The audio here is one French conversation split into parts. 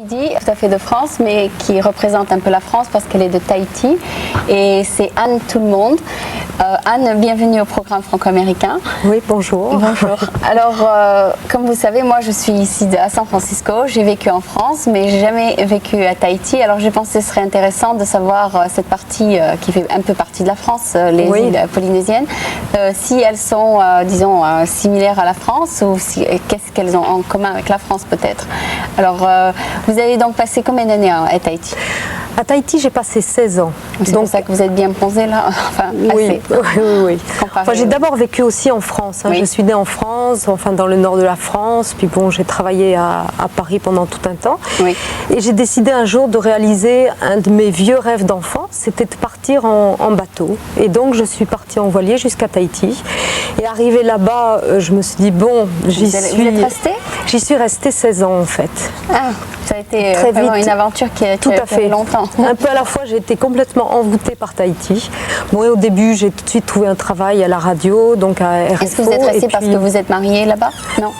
Midi, tout à fait de France, mais qui représente un peu la France parce qu'elle est de Tahiti. Et c'est Anne Tout le Monde. Anne, bienvenue au programme franco-américain. Oui, bonjour. Bonjour. Alors, comme vous savez, moi je suis ici à San Francisco. J'ai vécu en France, mais j'ai jamais vécu à Tahiti. Alors j'ai pensé que ce serait intéressant de savoir cette partie qui fait un peu partie de la France, les îles polynésiennes, si elles sont, disons, similaires à la France ou qu'est-ce qu'elles ont en commun avec la France peut-être. Alors, vous avez donc passé combien d'années à Tahiti? À Tahiti, j'ai passé 16 ans. C'est pour ça que vous êtes bien bronzé là. Enfin, oui, oui. Enfin, j'ai d'abord vécu aussi en France. Hein. Oui. Je suis née en France, enfin dans le nord de la France. Puis bon, j'ai travaillé à Paris pendant tout un temps. Oui. Et j'ai décidé un jour de réaliser un de mes vieux rêves d'enfant, c'était de partir en bateau. Et donc, je suis partie en voilier jusqu'à Tahiti. Et arrivée là-bas, je me suis dit, bon, Vous êtes restée? J'y suis restée 16 ans en fait. Ah, ça a été très vraiment vite. Une aventure qui a duré longtemps. Un peu à la fois, j'ai été complètement envoûtée par Tahiti. Bon, et au début, j'ai tout de suite trouvé un travail à la radio, donc à RFO. Est-ce que vous êtes restée parce que vous êtes mariée là-bas? Non.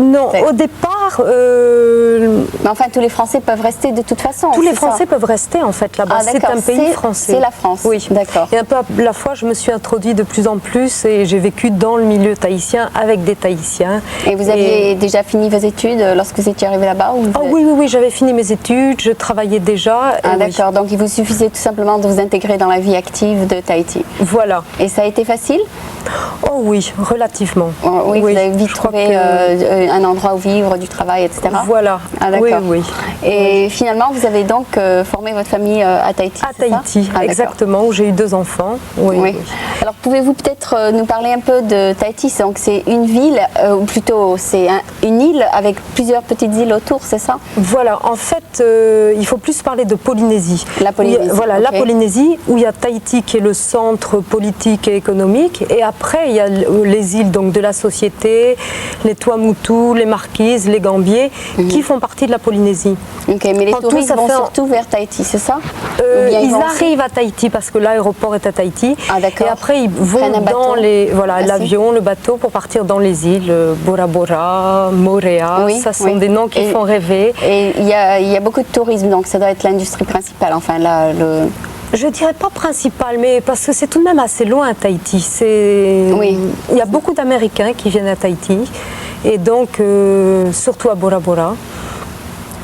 Non, au départ... Mais enfin, tous les Français peuvent rester de toute façon. Tous les Français peuvent rester en fait là-bas. C'est un pays français. C'est la France. Oui, d'accord. Et un peu à la fois, je me suis introduite de plus en plus et j'ai vécu dans le milieu tahitien avec des Tahitiens. Et vous aviez déjà fini vos études lorsque vous étiez arrivée là-bas? Oui, j'avais fini mes études, je travaillais déjà. Ah d'accord, donc il vous suffisait tout simplement de vous intégrer dans la vie active de Tahiti. Voilà. Et ça a été facile? Oh oui, relativement. Oh, oui, vous avez vite trouvé un endroit où vivre, du travail, etc. Voilà. Ah, d'accord. Oui. Et finalement, vous avez donc formé votre famille à Tahiti? À Tahiti, exactement, où j'ai eu 2 enfants. Oui. Alors, pouvez-vous peut-être nous parler un peu de Tahiti? Donc, c'est une ville, ou plutôt, c'est une île avec plusieurs petites îles autour, c'est ça? Voilà, en fait, il faut plus parler de Polynésie. La Polynésie. Voilà, la Polynésie, où il y a Tahiti qui est le centre politique et économique, et après, il y a les îles donc, de la société, les Tuamotu, les Marquises, les Gambiers, qui font partie de la Polynésie. Ok, mais les touristes vont surtout vers Tahiti, c'est ça? Ils arrivent à Tahiti parce que l'aéroport est à Tahiti. Ah, d'accord. Et après, ils vont dans l'avion, le bateau, pour partir dans les îles Bora Bora, Moorea. Ça sont des noms qui font rêver. Et il y a beaucoup de tourisme, donc ça doit être l'industrie principale. Enfin, là, Je dirais pas principal, mais parce que c'est tout de même assez loin Tahiti. Il y a beaucoup d'Américains qui viennent à Tahiti, et donc surtout à Bora Bora.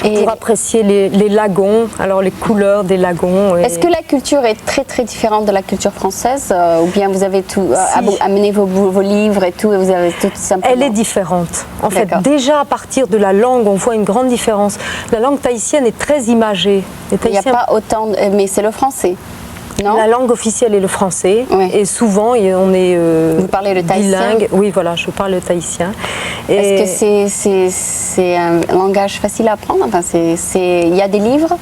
Pour apprécier les lagons, alors les couleurs des lagons. Est-ce que la culture est très très différente de la culture française, ou bien vous avez tout amené vos livres et tout, et vous avez tout simplement... Elle est différente. En fait, déjà à partir de la langue, on voit une grande différence. La langue tahitienne est très imagée. Il n'y a pas autant, mais c'est le français. Non? La langue officielle est le français, et souvent on est vous parlez le tahitien? Bilingue. Oui, voilà, je parle le tahitien. Est-ce que c'est un langage facile à apprendre? Enfin, il y a des livres?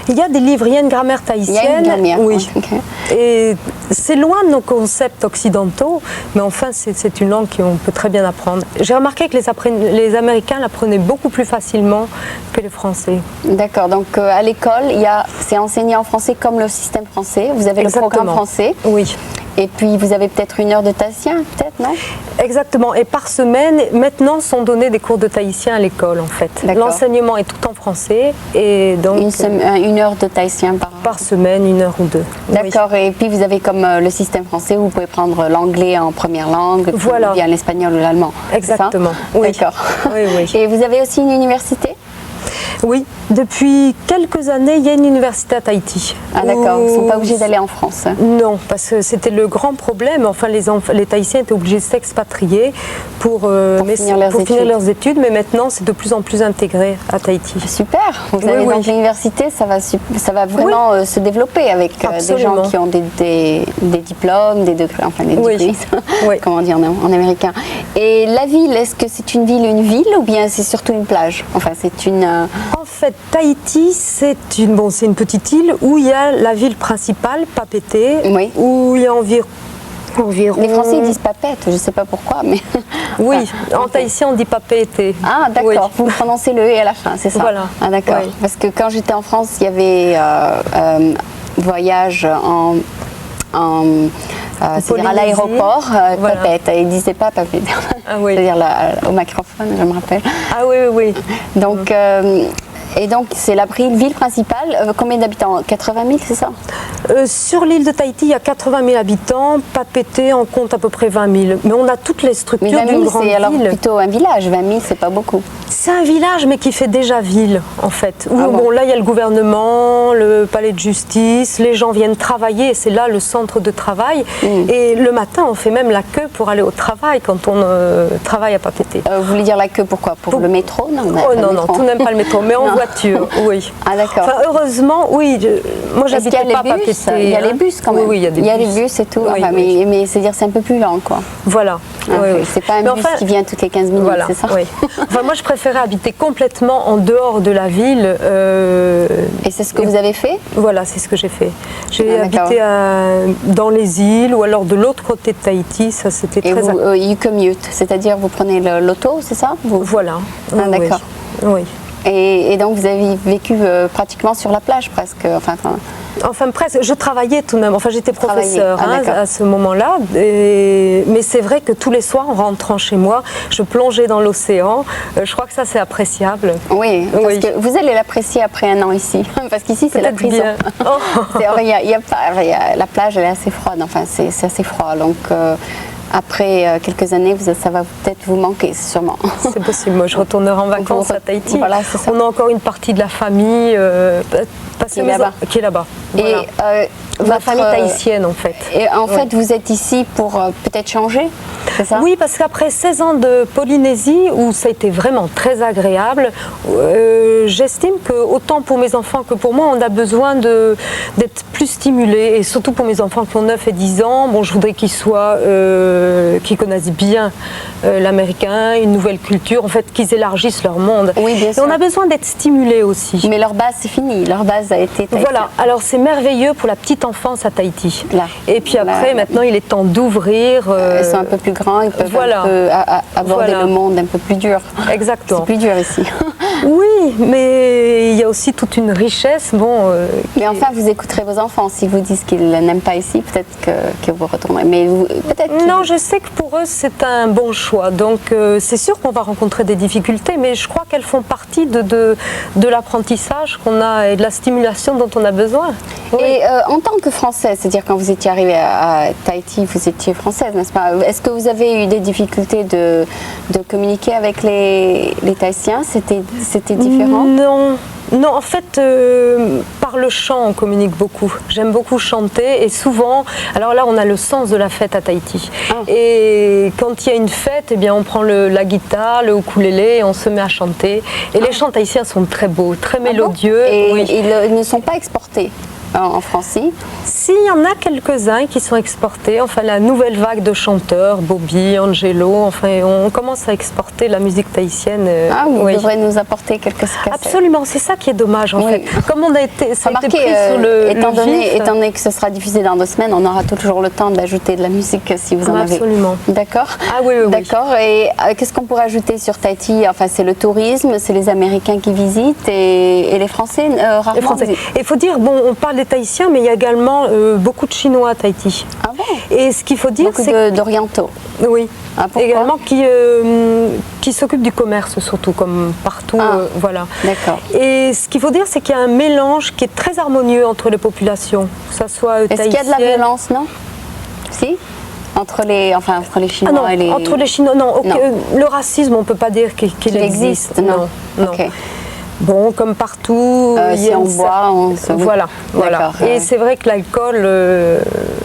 Il y a des livres, il y a une grammaire tahitienne. Il y a une grammaire, oui. Okay. Et c'est loin de nos concepts occidentaux, mais enfin c'est une langue qu'on peut très bien apprendre. J'ai remarqué que les Américains l'apprenaient beaucoup plus facilement que les Français. D'accord, donc à l'école, c'est enseigné en français comme le système français. Vous avez le programme français. Oui. Et puis vous avez peut-être 1 heure de tahitien, peut-être, non? Exactement. Et par semaine, maintenant, sont donnés des cours de tahitien à l'école, en fait. L'enseignement est tout en français, et donc 1 heure de tahitien par semaine, 1 heure ou 2. D'accord. Oui. Et puis vous avez comme le système français, où vous pouvez prendre l'anglais en première langue, voilà, ou bien l'espagnol ou l'allemand. Exactement. Oui. D'accord. Oui. Et vous avez aussi une université? Oui, depuis quelques années, il y a une université à Tahiti. Ah d'accord, ils ne sont pas obligés d'aller en France? Non, parce que c'était le grand problème. Enfin, les Tahitiens étaient obligés de s'expatrier pour finir leurs études, mais maintenant, c'est de plus en plus intégré à Tahiti. Super. Vous avez donc l'université, ça va vraiment se développer avec des gens qui ont des diplômes, des degrés, enfin des degrees, comment dire en américain. Et la ville, est-ce que c'est une ville ou bien c'est surtout une plage? Enfin, c'est une... En fait, Tahiti, c'est une petite île où il y a la ville principale, Papeete, où il y a environ... Les Français ils disent Papette, je ne sais pas pourquoi, mais... Oui, en tahitien on dit Papeete. Ah d'accord, vous prononcez le « e » à la fin, c'est ça? Voilà. Ah d'accord, parce que quand j'étais en France, il y avait voyage c'est-à-dire à l'aéroport, Papette, ils ne disaient pas Papette, c'est-à-dire au microphone, je me rappelle. Ah oui. Donc, Et donc, c'est la ville principale. Combien d'habitants? 80 000, c'est ça? Sur l'île de Tahiti, il y a 80 000 habitants. Papeete en compte à peu près 20 000. Mais on a toutes les structures d'une grande ville. C'est alors plutôt un village. 20 000, c'est pas beaucoup. C'est un village, mais qui fait déjà ville, en fait. Où, bon, là, il y a le gouvernement, le palais de justice, les gens viennent travailler, et c'est là le centre de travail. Et le matin, on fait même la queue pour aller au travail quand on travaille à Papeete. Vous voulez dire la queue, pourquoi? Pour le métro? Non, non, tout n'aime pas le métro, mais en voiture, oui. Ah, d'accord. Enfin, heureusement, oui. Moi, j'habite pas à Papeete. Il y a les bus, quand même. Oui, il y a des bus. Il y a les bus et tout. Oui, enfin, oui. Mais c'est-à-dire, c'est un peu plus lent, quoi. Voilà. Oui. C'est pas un bus qui vient toutes les 15 minutes, voilà, c'est ça? Oui. Enfin, moi, je préférais habiter complètement en dehors de la ville. Et c'est ce que vous avez fait? Voilà, c'est ce que j'ai fait. J'ai habité dans les îles ou alors de l'autre côté de Tahiti. Ça, c'était très... Et you commute, c'est-à-dire vous prenez l'auto, c'est ça? Voilà. Ah, d'accord. Oui. Et donc vous avez vécu pratiquement sur la plage presque, Enfin presque, je travaillais tout de même, enfin j'étais professeure à ce moment-là, mais c'est vrai que tous les soirs en rentrant chez moi, je plongeais dans l'océan, je crois que ça c'est appréciable. Oui, parce que vous allez l'apprécier après un an ici, parce qu'ici c'est la prison. La plage elle est assez froide, enfin c'est assez froid, donc... Après quelques années, ça va peut-être vous manquer, sûrement. C'est possible. Moi, je retournerai en vacances à Tahiti. Voilà, c'est ça. On a encore une partie de la famille qui est là-bas. Voilà. Et la famille tahitienne, en fait. Et en fait, vous êtes ici pour peut-être changer, c'est ça? Oui, parce qu'après 16 ans de Polynésie, où ça a été vraiment très agréable, j'estime que autant pour mes enfants que pour moi, on a besoin d'être plus stimulés. Et surtout pour mes enfants qui ont 9 et 10 ans, bon, je voudrais qu'ils soient... qui connaissent bien l'américain, une nouvelle culture, en fait, qu'ils élargissent leur monde. Oui, bien sûr. Et on a besoin d'être stimulés aussi. Mais leur base, c'est fini. Leur base a été Tahiti. Voilà. Alors, c'est merveilleux pour la petite enfance à Tahiti. Là. Et puis après, maintenant, il est temps d'ouvrir. Ils sont un peu plus grands, ils peuvent un peu aborder le monde un peu plus dur. Exactement. C'est plus dur ici. Oui, mais il y a aussi toute une richesse. Bon, mais enfin, vous écouterez vos enfants. S'ils vous disent qu'ils n'aiment pas ici, peut-être que vous retournerez. Mais peut-être. Non, je sais que pour eux, c'est un bon choix. Donc, c'est sûr qu'on va rencontrer des difficultés, mais je crois qu'elles font partie de l'apprentissage qu'on a et de la stimulation dont on a besoin. Oui. Et en tant que Française, c'est-à-dire quand vous étiez arrivée à Tahiti, vous étiez Française, n'est-ce pas? Est-ce que vous avez eu des difficultés de communiquer avec les Tahitiens? C'était différent? Non, en fait, par le chant, on communique beaucoup. J'aime beaucoup chanter et souvent, alors là, on a le sens de la fête à Tahiti. Et quand il y a une fête, eh bien, on prend la guitare, le ukulélé et on se met à chanter. Et les chants tahitiens sont très beaux, très mélodieux. Et ils ne sont pas exportés en France? Si, il y en a quelques-uns qui sont exportés. Enfin, la nouvelle vague de chanteurs, Bobby, Angelo, enfin, on commence à exporter la musique tahitienne. Vous devrez nous apporter quelques cassettes. Absolument, c'est ça qui est dommage, en fait. Comme on a été, ça a été pris sur le étant donné que ce sera diffusé dans 2 semaines, on aura toujours le temps d'ajouter de la musique si vous en avez. Absolument. D'accord. Ah oui. D'accord. Et qu'est-ce qu'on pourrait ajouter sur Tahiti? Enfin, c'est le tourisme, c'est les Américains qui visitent et les Français, rarement. Les Français. Il faut dire, bon, on parle des Tahitiens, mais il y a également beaucoup de Chinois à Tahiti. Ah bon? Et ce qu'il faut dire, c'est d'orientaux. Oui. Ah, également qui s'occupent du commerce surtout, comme partout. Voilà. D'accord. Et ce qu'il faut dire, c'est qu'il y a un mélange qui est très harmonieux entre les populations, que ça soit tahitienne. Est-ce qu'il y a de la violence, non? Si? Entre les Chinois et les... Entre les Chinois, non. Le racisme, on ne peut pas dire qu'il existe. Non. Okay. Bon, comme partout, si on boit, on se... Voilà. Et c'est vrai que l'alcool...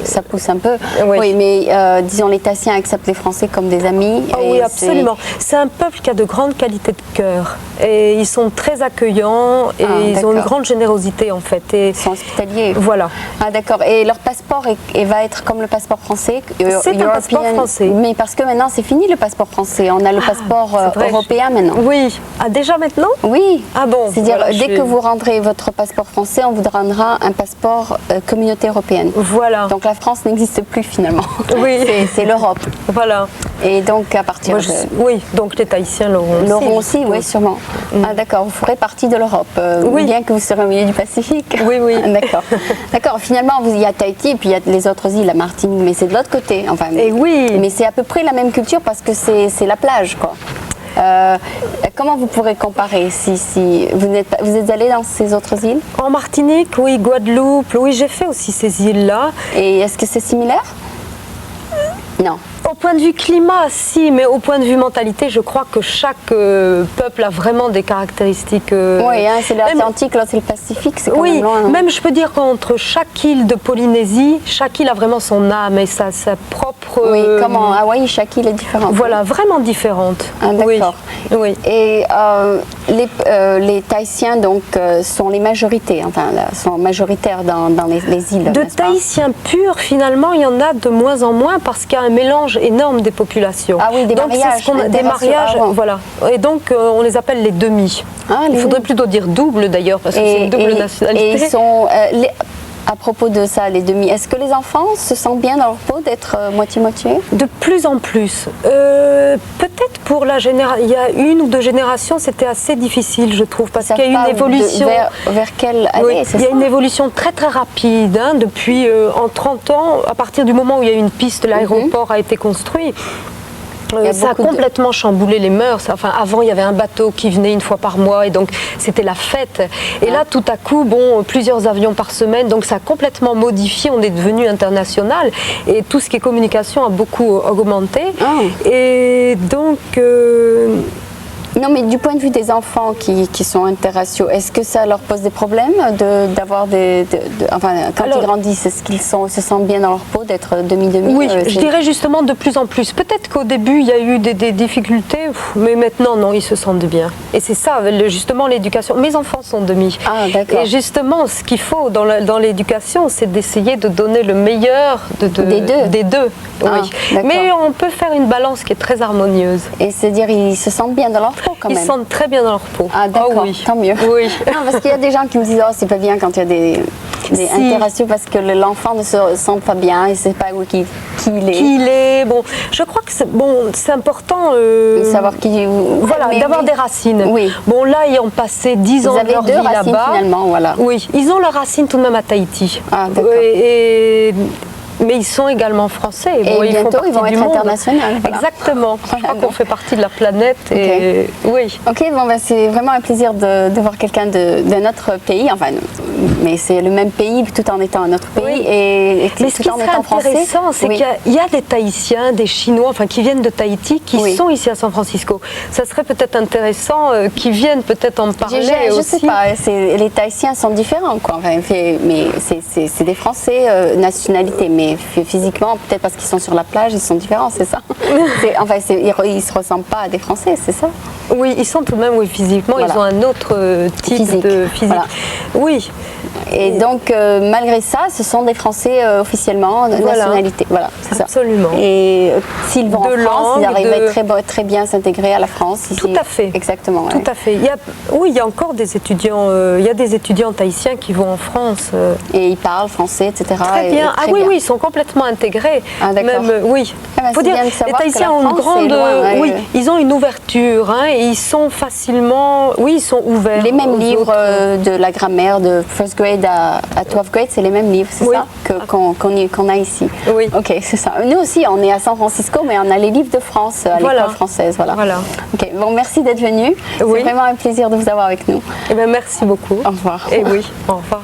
Ça pousse un peu. Oui, mais disons, les Tahitiens acceptent les Français comme des amis. Oui, absolument. C'est un peuple qui a de grandes qualités de cœur. Et ils sont très accueillants et ils ont une grande générosité, en fait. Ils sont hospitaliers. Voilà. Ah, d'accord. Et leur passeport va être comme le passeport français? C'est un passeport français. Mais parce que maintenant, c'est fini le passeport français. On a le passeport européen maintenant. Oui. Ah, déjà maintenant? Oui. Ah bon? C'est-à-dire, dès que vous rendrez votre passeport français, on vous rendra un passeport communauté européenne. Voilà. Donc la France n'existe plus finalement. Oui. C'est l'Europe. Voilà. Et donc à partir de... Oui, donc les Tahitiens l'auront aussi. Oui, sûrement. Ah d'accord, vous ferez partie de l'Europe, bien que vous serez au milieu du Pacifique. Oui. D'accord. D'accord, finalement, il y a Tahiti et puis il y a les autres îles, la Martinique, mais c'est de l'autre côté. Enfin, et oui. Mais c'est à peu près la même culture parce que c'est la plage, quoi. Comment vous pourrez comparer si vous êtes allé dans ces autres îles? En Martinique, oui, Guadeloupe, oui, j'ai fait aussi ces îles-là. Et est-ce que c'est similaire? Non. Au point de vue climat, si, mais au point de vue mentalité, je crois que chaque peuple a vraiment des caractéristiques. Oui, hein, c'est l'Atlantique, là c'est le Pacifique, c'est quand même loin. Même je peux dire qu'entre chaque île de Polynésie, chaque île a vraiment son âme et sa propre. Oui, comme en Hawaï, chaque île est différente. Voilà, vraiment différente. Ah, d'accord. Oui. Et les Tahitiens donc sont les majorités, enfin sont majoritaires dans les îles. De Tahitiens purs, finalement, il y en a de moins en moins parce qu'il y a un mélange énorme des populations. Ah oui, des mariages. Des mariages, voilà. Et donc on les appelle les demi. Ah, il faudrait plutôt dire double d'ailleurs parce que c'est une double nationalité. Et ils sont à propos de ça, les demi, est-ce que les enfants se sentent bien dans leur peau d'être moitié-moitié? De plus en plus. Peut-être pour la génération, il y a 1 ou 2 générations, c'était assez difficile, je trouve, parce qu'il y a une évolution. Vers quelle année? Il y a une évolution très très rapide, hein, depuis en 30 ans, à partir du moment où il y a une piste, l'aéroport a été construit. Ça a complètement chamboulé les mœurs. Enfin, avant, il y avait un bateau qui venait 1 fois par mois et donc c'était la fête. Et là, tout à coup, bon, plusieurs avions par semaine, donc ça a complètement modifié. On est devenu international et tout ce qui est communication a beaucoup augmenté. Et donc. Non, mais du point de vue des enfants qui sont interraciaux, est-ce que ça leur pose des problèmes d'avoir enfin, quand ils grandissent, est-ce qu'ils se sentent bien dans leur peau d'être demi-demi? Oui, je dirais justement de plus en plus. Peut-être qu'au début, il y a eu des difficultés, mais maintenant, non, ils se sentent bien. Et c'est ça, justement, l'éducation. Mes enfants sont demi. Ah, d'accord. Et justement, ce qu'il faut dans l'éducation, c'est d'essayer de donner le meilleur des deux. Oui. Mais on peut faire une balance qui est très harmonieuse. Et c'est-à-dire, ils se sentent bien dans leur peau quand même? Ils se sentent très bien dans leur peau. Ah, d'accord, tant mieux. Oui. Non, parce qu'il y a des gens qui me disent, oh, c'est pas bien quand il y a des interraciaux parce que l'enfant ne se sent pas bien et ne sait pas qui il est. Qui il est. Bon, je crois que c'est important de savoir qui. Voilà, d'avoir des racines. Oui. Bon, là, ayant passé 10 ans de leur vie là-bas. Finalement, voilà. Oui, ils ont leurs racines tout de même à Tahiti. Ah, d'accord. Mais ils sont également français. Et bientôt, ils vont être internationaux. Voilà. Exactement. Je crois qu'on fait partie de la planète. Et oui. Ok, bon, c'est vraiment un plaisir de voir quelqu'un d'un autre pays. Enfin, mais c'est le même pays tout en étant un autre pays. Oui. Et mais ce qui serait intéressant, c'est qu'il y a des Tahitiens, des Chinois, enfin qui viennent de Tahiti, qui sont ici à San Francisco. Ça serait peut-être intéressant qu'ils viennent peut-être en parler aussi. Je sais pas. Les Tahitiens sont différents, quoi. Enfin, mais c'est des Français nationalité, mais physiquement, peut-être parce qu'ils sont sur la plage, ils sont différents, c'est ça? Enfin, ils ne se ressemblent pas à des Français, c'est ça? Oui, ils sont tout de même, oui, physiquement, ils ont un autre type de physique. Voilà. Oui. Et donc, malgré ça, ce sont des Français officiellement de nationalité. Voilà, c'est ça. Absolument. Et s'ils vont en France, ils arriveraient très bien s'intégrer à la France. Ici. Tout à fait. Exactement. Tout à fait. Il y a encore des étudiants, il y a des étudiants tahitiens qui vont en France. Et ils parlent français, etc. Très bien. Oui, ils sont complètement intégrés. Ah, d'accord. Oui. Faut dire, les Tahitiens ont une grande... oui, ils ont une ouverture, hein, et ils sont facilement... Oui, ils sont ouverts. Les mêmes livres de la grammaire de first grade à 12th grade, c'est les mêmes livres, c'est ça qu'on a ici? Oui. Ok, c'est ça. Nous aussi, on est à San Francisco, mais on a les livres de France à l'école française. Voilà. Ok, bon, merci d'être venu. C'est vraiment un plaisir de vous avoir avec nous. Eh bien, merci beaucoup. Au revoir. Et oui, au revoir.